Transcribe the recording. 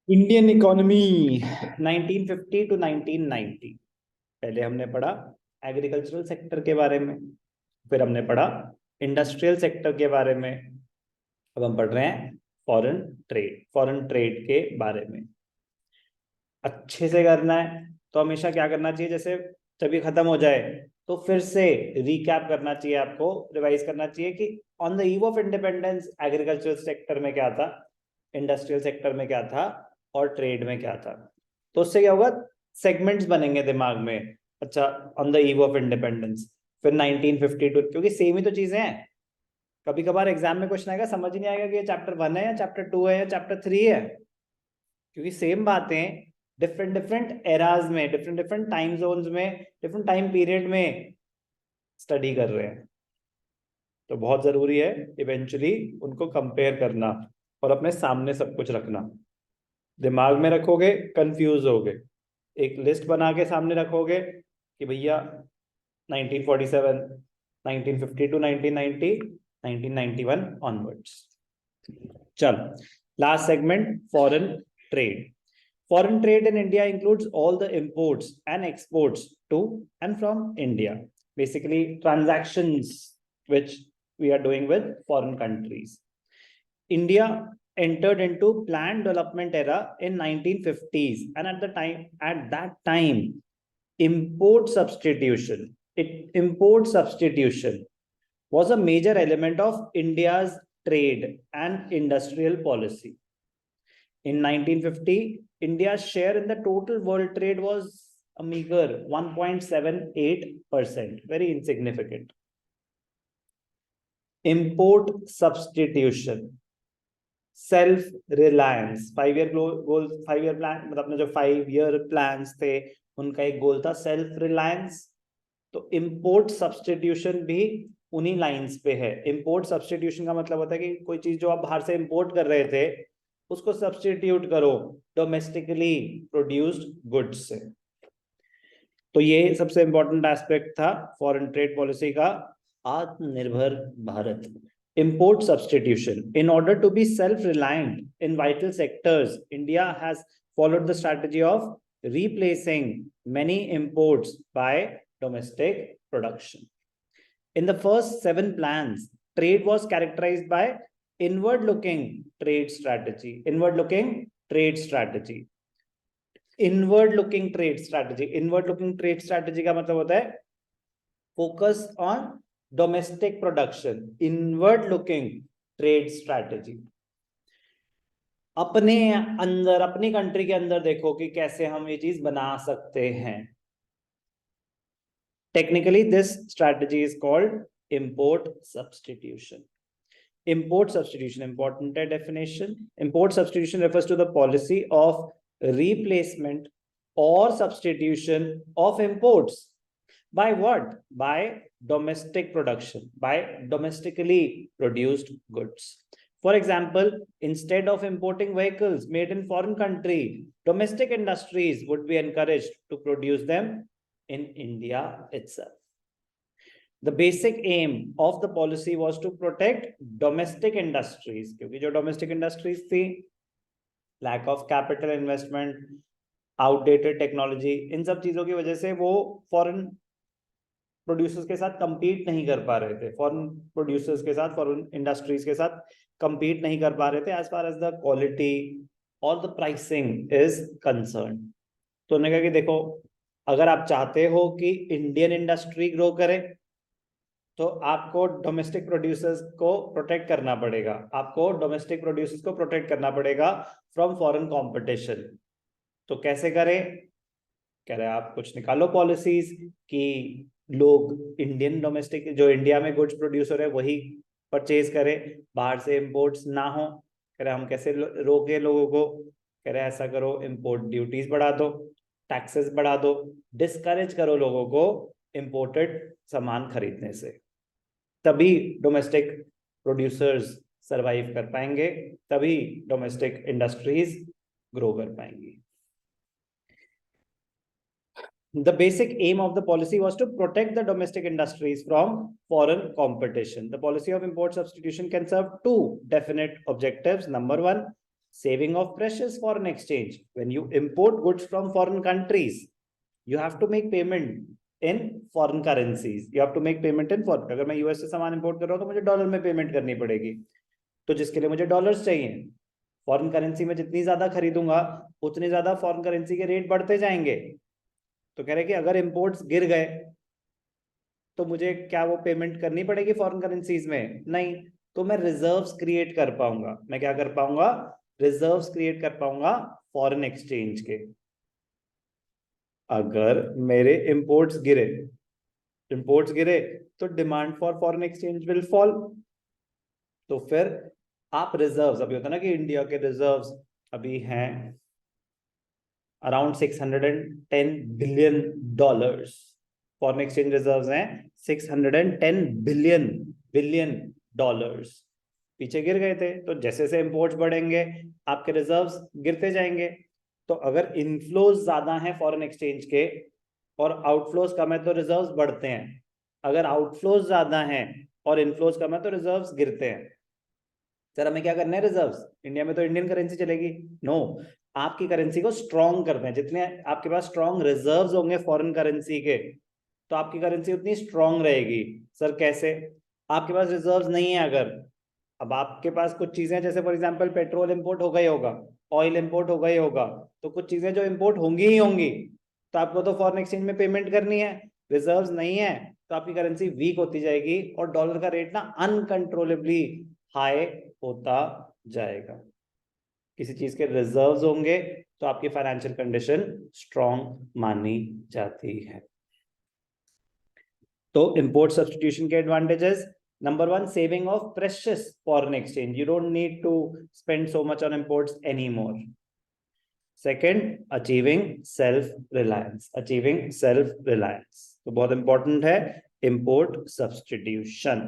Indian economy 1950 to 1990। पहले हमने पढ़ा एग्रीकल्चरल सेक्टर के बारे में, फिर हमने पढ़ा इंडस्ट्रियल सेक्टर के बारे में। अब हम पढ़ रहे हैं फॉरेन ट्रेड के बारे में। अच्छे से करना है तो हमेशा क्या करना चाहिए, जैसे जब ये खत्म हो जाए तो फिर से रिकैप करना चाहिए, आपको रिवाइज करना चाहिए कि on the eve of independence agricultural sector में क्या था, इंडस्ट्रियल सेक्टर में क्या था और ट्रेड में क्या था। तो उससे क्या होगा, सेगमेंट्स बनेंगे दिमाग में। अच्छा, on the eve of independence, फिर 1952, क्योंकि सेम ही तो चीजें हैं। कभी कभार एग्जाम में क्वेश्चन आएगा, समझ ही नहीं आएगा कि ये चैप्टर 1 है या चैप्टर 2 है या चैप्टर 3 है, क्योंकि सेम बातें डिफरेंट डिफरेंट एराज में, डिफरेंट डिफरेंट टाइम जोन्स में, डिफरेंट टाइम पीरियड में स्टडी कर रहे हैं। तो बहुत जरूरी है इवेंचुअली उनको कंपेयर करना और अपने सामने सब कुछ रखना। दिमाग में रखोगे कंफ्यूज होगे, एक लिस्ट बना के सामने रखोगे कि भैया 1947, 1950 टू 1990, 1991 ऑनवर्ड्स। चलो, last segment, foreign trade. Foreign trade in India includes all the imports and exports to and from India. Basically, transactions which we are doing with foreign countries. India entered into planned development era in 1950s, and at that time, import substitution was a major element of India's trade and industrial policy. In 1950, India's share in the total world trade was a meager 1.78%, very insignificant. Import substitution, self reliance, 5 year goal, 5 year plan, मतलब अपने जो 5 year plans थे उनका एक गोल था self reliance. तो import substitution भी उन्हीं लाइंस पे है। इंपोर्ट सब्सटीट्यूशन का मतलब होता है कि कोई चीज जो आप बाहर से इंपोर्ट कर रहे थे उसको सब्सटीट्यूट करो डोमेस्टिकली प्रोड्यूस्ड गुड्स से। तो ये सबसे इंपॉर्टेंट एस्पेक्ट था फॉरेन ट्रेड पॉलिसी का, आत्मनिर्भर Bharat. Import substitution. In order to be self-reliant in vital sectors, India has followed the strategy of replacing many imports by domestic production. In the first 7 plans, trade was characterized by inward-looking trade strategy. Inward-looking trade strategy. Inward-looking trade strategy. Inward-looking trade strategy का मतलब होता है focus on domestic production. Inward-looking trade strategy. अपने अंदर, अपनी country के अंदर देखो कि कैसे हम ये चीज बना सकते हैं। Technically, this strategy is called import substitution. Import substitution, important definition. Import substitution refers to the policy of replacement or substitution of imports by what? By domestic production, by domestically produced goods. For example, instead of importing vehicles made in foreign country, domestic industries would be encouraged to produce them in India itself. The basic aim of the policy was to protect domestic industries, क्योंकि जो domestic industries थी, lack of capital investment, outdated technology, इन सब चीजों की वजह से वो foreign producers के साथ compete नहीं कर पा रहे थे, foreign प्रोड्यूसर्स के साथ, foreign इंडस्ट्रीज के साथ compete नहीं कर पा रहे थे as far as the quality और the pricing is concerned. तो उन्होंने कहा कि देखो, अगर आप चाहते हो कि इंडियन इंडस्ट्री ग्रो करे तो आपको डोमेस्टिक प्रोड्यूसर्स को प्रोटेक्ट करना पड़ेगा, आपको डोमेस्टिक प्रोड्यूसर्स को प्रोटेक्ट करना पड़ेगा फ्रॉम फॉरेन कंपटीशन। तो कैसे करें? कह रहे हैं आप कुछ निकालो पॉलिसीज कि लोग इंडियन डोमेस्टिक, जो इंडिया में गुड्स प्रोड्यूसर है वही परचेज करें, बाहर से इंपोर्ट्स ना हो। कह रहे हम कैसे रोके लोगों को? कह रहे ऐसा करो, इंपोर्ट ड्यूटीज बढ़ा दो, टैक्सेस बढ़ा दो, डिस्करेज करो लोगों को इंपोर्टेड सामान खरीदने से, तभी डोमेस्टिक प्रोड्यूसर्स सरवाइव कर पाएंगे, तभी डोमेस्टिक इंडस्ट्रीज ग्रो कर पाएंगी। The basic aim of the policy was to protect the domestic industries from foreign competition. The policy of import substitution can serve 2 definite objectives. Number 1, saving of precious foreign exchange. When you import goods from foreign countries, you have to make payment in foreign currencies. You have to make payment in foreign. अगर मैं US से सामान import कर रहा हूँ तो मुझे dollar में पेमेंट करनी पड़ेगी, तो जिसके लिए मुझे डॉलर्स चाहिए, फॉरेन करेंसी में जितनी ज्यादा खरीदूंगा उतनी ज्यादा फॉरेन करेंसी के रेट बढ़ते जाएंगे। तो कह रहे कि अगर इंपोर्ट्स गिर गए तो मुझे क्या वो पेमेंट करनी पड़ेगी फॉरेन करेंसीज में? नहीं, तो मैं रिजर्व्स क्रिएट कर पाऊंगा। मैं क्या कर पाऊंगा? रिजर्व्स क्रिएट कर पाऊंगा फॉरेन एक्सचेंज के। अगर मेरे इंपोर्ट्स गिरे तो demand for foreign exchange will fall. तो फिर आप रिजर्व्स, अभी होता है ना कि इंडिया के रिजर्व्स अभी हैं around $610 billion. Foreign exchange reserves हैं $610 बिलियन। पीछे गिर गए थे, तो जैसे जैसे इंपोर्ट्स बढ़ेंगे आपके रिजर्व्स गिरते जाएंगे। तो अगर इनफ्लोज ज्यादा हैं फॉरेन एक्सचेंज के और आउटफ्लोज कम है तो रिजर्व्स बढ़ते हैं। अगर आउटफ्लोज ज्यादा हैं और इनफ्लोज कम है तो रिजर्व्स गिरते हैं। सर हमें क्या करना है? रिजर्व्स इंडिया में तो इंडियन करेंसी चलेगी? नो, आपकी करेंसी को स्ट्रॉन्ग करते हैं। जितने आपके पास स्ट्रॉन्ग रिजर्व्स होंगे फॉरेन करेंसी के, तो आपकी करेंसी उतनी स्ट्रॉन्ग रहेगी। सर कैसे? आपके पास रिजर्व्स नहीं है अगर, अब आपके पास कुछ चीजें, जैसे फॉर एग्जांपल पेट्रोल इंपोर्ट हो गई होगा, ऑयल इंपोर्ट हो गई होगा, तो कुछ चीजें जो इंपोर्ट होंगी ही होंगी, तो आपको तो फॉरेन एक्सचेंज में पेमेंट करनी है। रिजर्व्स नहीं है तो आपकी करेंसी वीक होती जाएगी और डॉलर का रेट ना अनकंट्रोलेबली हाई होता जाएगा। किसी चीज के रिजर्व्स होंगे तो आपकी फाइनेंशियल कंडीशन स्ट्रॉन्ग मानी जाती है। तो इंपोर्ट सब्स्टिट्यूशन के advantages, number one, saving of precious foreign exchange. You don't need to spend so much on imports anymore. Second, achieving self-reliance. तो बहुत इंपॉर्टेंट है import substitution.